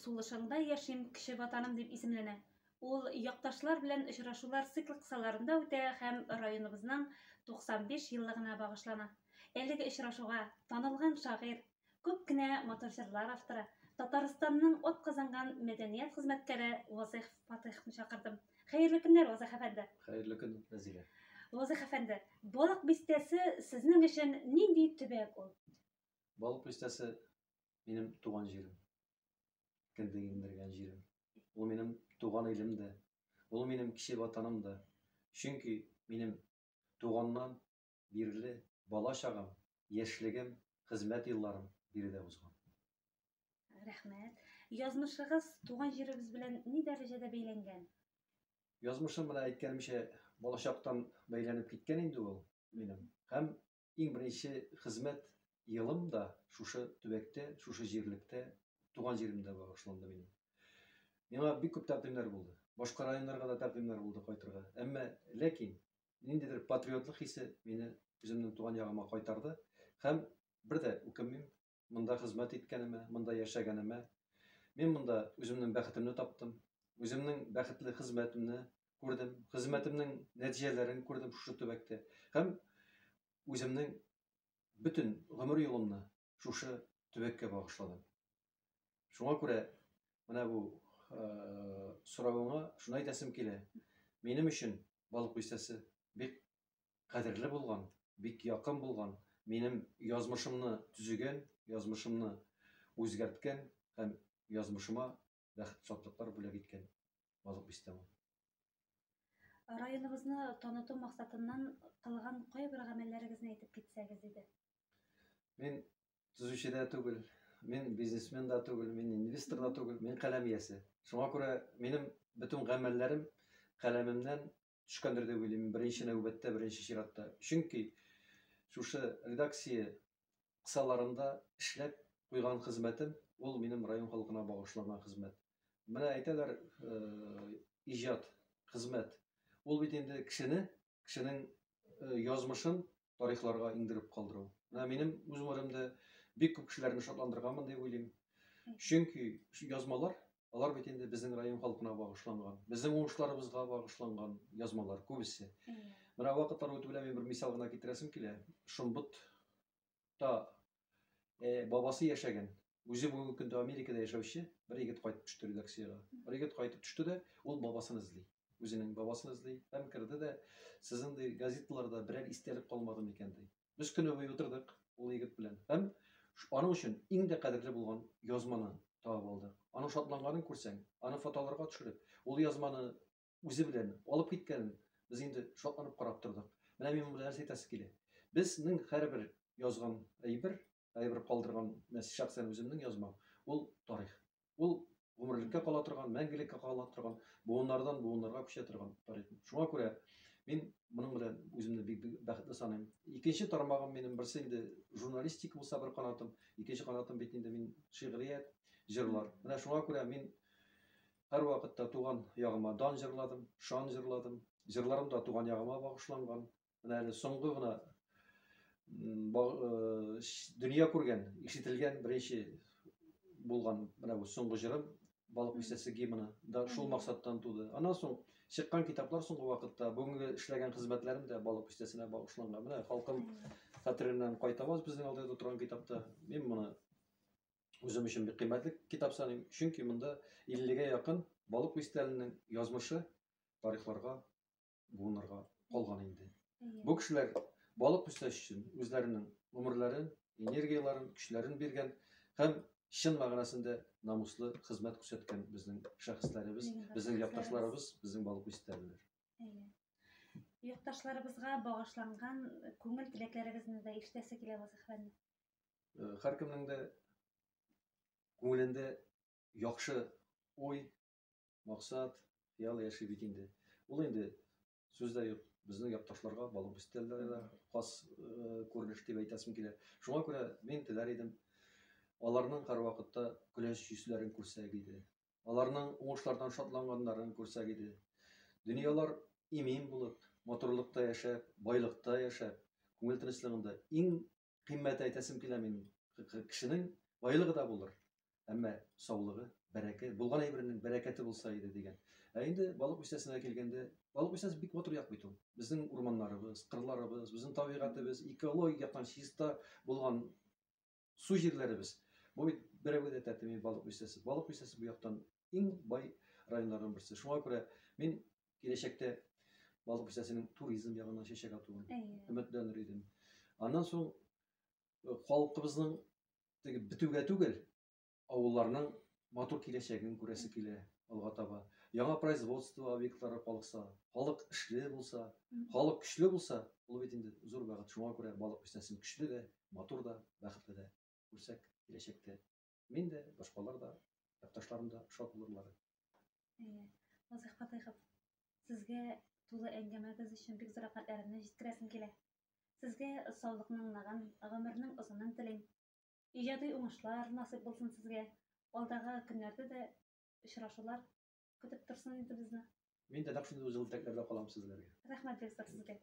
Сулышыңда яшим кеше ватаным дип исемләнә. Ул якташлар белән очрашулар циклы кысаларында үтә һәм районыбызның 95 еллыгына багышлана. Әлеге очрашуга танылган шагыйрь, күп кенә матур җырлар авторы, Татарстанның атказанган мәдәният хезмәткәре Вазыйх Фатыйхны чакырдым. Хәерле көннәр, Вазыйх әфәнде. Хәерле көн, Назилә. Вазыйх әфәнде, балык бистәсе сезнең өчен нинди төбәк ул? Балык бистәсе минем туган җирем. Кендегендергән җирем. Ул минем туган илем дә. Ул минем кеше ватаным да. Чөнки минем туганнан бирле бала чагым, яшьлегем, хезмәт елларым биредә узган. Рәхмәт. Язмышыгыз туган җирегез белән ни дәрәҗәдә бәйләнгән? Язмышым белән әйткәнемчә, балачактан бәйләнеп киткән инде ул минем. Һәм иң беренче хезмәт елым да шушы төбәктә, шушы җирлектә, туган җиремдә багышланды минем. Миңа бик күп тәкъдимнәр булды. Башка районнарга да тәкъдимнәр булды кайтырга. Әмма ләкин ниндидер патриотлык хисе мине үземнең туган ягыма кайтарды. Һәм бер дә үкенмим монда хезмәт иткәнемә, монда яшәгәнемә. Мин монда үземнең бәхетемне таптым. Үземнең бәхетле хезмәтемне күрдем. Хезмәтемнең нәтиҗәләрен күрдем шушы төбәктә. Һәм үземнең бөтен гомер юлымны шушы төбәккә багышладым. Шуңа күрә менә бу соравыңа шуны әйтәсем килә. Минем өчен балык бистәсе бик кадерле булган, бик якын булган, минем язмышымны төзегән, язмышымны үзгәрткән һәм язмышыма бәхет, шатлыклар бүләк иткән балык бистәсе. Районыбызны таныту максатыннан кылган кайбер гамәлләрегезне әйтеп китсәгез иде. Мин төзүче дә түгел, мин бизнесмен да түгел, мин инвестор да түгел, мин каләм иясе. Шуңа күрә минем бөтен гамәлләрем каләмемнән төшкәндер дип уйлыйм, беренче нәүбәттә, беренче чиратта. Чөнки шушы редакция кысаларында эшләп куйган хезмәтем ул минем район халкына багышланган хезмәт. Менә әйтәләр, иҗат, хезмәт. Ул бит инде кешенең язмышын тарихларга иңдереп калдыру. Менә минем үз гомеремдә бик күп кешеләрне шатландырганмын дип уйлыйм. Чөнки язмалар, алар бит инде безнең район халкына багышланган, безнең уңышларыбызга багышланган язмалар күбесе. Менә вакытлар үтү белән мин бер мисал гына китерәсем килә. Шомбутта бабасы яшәгән, үзе бүгенге көндә Америкада яшәүче бер егет кайтып төште редакциягә. Бер егет кайтып төште дә, ул бабасын эзли. Үзенең бабасын эзли. Һәм керде дә, сезнең дә газеталарда берәр истәлек калмады микән ди. Без көне буе утырдык ул егет белән. Һәм аның өчен иң дә кадерле булган язманы табып алдык. Аның шатланганын күрсәң, аны фотоларга төшереп, ул язманы үзе белән алып киткәнен без инде шатланып карап тордык. Менә мин бу нәрсә әйтәсе килә. Безнең һәрбер язган әйбер калдырган, шәхсән үземнең язмам, ул тарих. Ул гомерлеккә кала торган, мәңгелеккә кала торган, буыннардан буыннарга күчә торган тарих. Шуңа күрә мин моның белән үземне бик бәхетле саныйм. Икенче тармагым минем берсе инде журналистика булса бер канатым, икенче канатым бит инде мин шигърият, җырлар. Менә шуңа күрә мин һәр вакытта туган ягыма дан җырладым, шан җырладым. Җырларым да туган ягыма багышланган. Менә әле соңгы гына дөнья күргән, ишетелгән беренче булган менә бу соңгы җырым балык бистәсе гимны да шул максаттан туды. Аннан соң чыккан китаплар соңгы вакытта бүгенге эшләгән хезмәтләрем дә балык бистәсенә багышланган. Менә халкым хәтереннән кайтабыз безнең алдыда торган китапта. Мин моны үзем өчен бик кыйммәтле китап саныйм. Чөнки монда 50гә якын балык бистәсенең язмышы тарихларга, буыннарга калган инде. Бу кешеләр балык бистәсе өчен үзләренең гомерләрен, энергияларын, көчләрен биргән һәм чын мәгънәсендә намуслы хезмәт күрсәткән безнең шәхесләребез, безнең якташларыбыз, безнең балык бистәлеләр. Якташларыбызга багышланган күңел теләкләрегезне дә ишетәсе килә, Вазыйх әфәнде. Һәркемнең дә күңелендә яхшы уй, максат, хыял яши бит инде. Ул инде сүздә юк. Безнең якташларга балык бистәлеләргә хас күренеш дип әйтәсем килә. Шуңа күрә мин теләр идем, аларның һәр вакытта көләч йөзләрен күрсәк иде. Аларның уңышлардан шатлангандарын күрсәк иде. Дөньялар имин булып, матурлыкта яшәп, байлыкта яшәп, күңел тынычлыгында иң кыйммәт әйтәсем килә мин. Кешенең байлыгы да булыр, әмма саулыгы, бәрәкәт, булган әйбернең бәрәкәте булса иде дигән. Инде балык бистәсенә килгәндә, балык бистәсе бик матур як бит ул. Безнең урманнарыбыз, кырларыбыз, безнең табигатыбыз, экологик яктан чиста булган су җирләребез. Бу бит берәүгә дә тәтми балык бистәсе. Балык бистәсе бу яктан иң бай районнарның берсе. Шуңа күрә мин киләчәктә балык бистәсенең туризм ягыннан чәчәк атуын өметләнер идем. Аннан соң халкыбызның теге бетүгә түгел, авылларның матур киләчәген күрәсе килә алга таба. Яңа производство объектлары калыкса, халык эшле булса, халык көчле булса, ул бит инде зур бәхет. Шуңа күрә балык бистәсен көчле дә, матур да, бәхетле дә күрсәк киләчәктә. Мин дә, башкалар да, якташларым да шат булырлар. Вазыйх Фатыйхов, сезгә тулы әңгәмәгез өчен бик зур рәхмәтләремне җиткерәсем килә. Сезгә саулыкның ныгын, гомернең озынын телим. Иҗади уңышлар насыйп булсын сезгә. Алдагы көннәрдә дә очрашулар көтеп торсын инде безне. Мин дә нәкъ шундый җылы тәкләрдә калам сезләргә. Рәхмәт бик зур сезгә.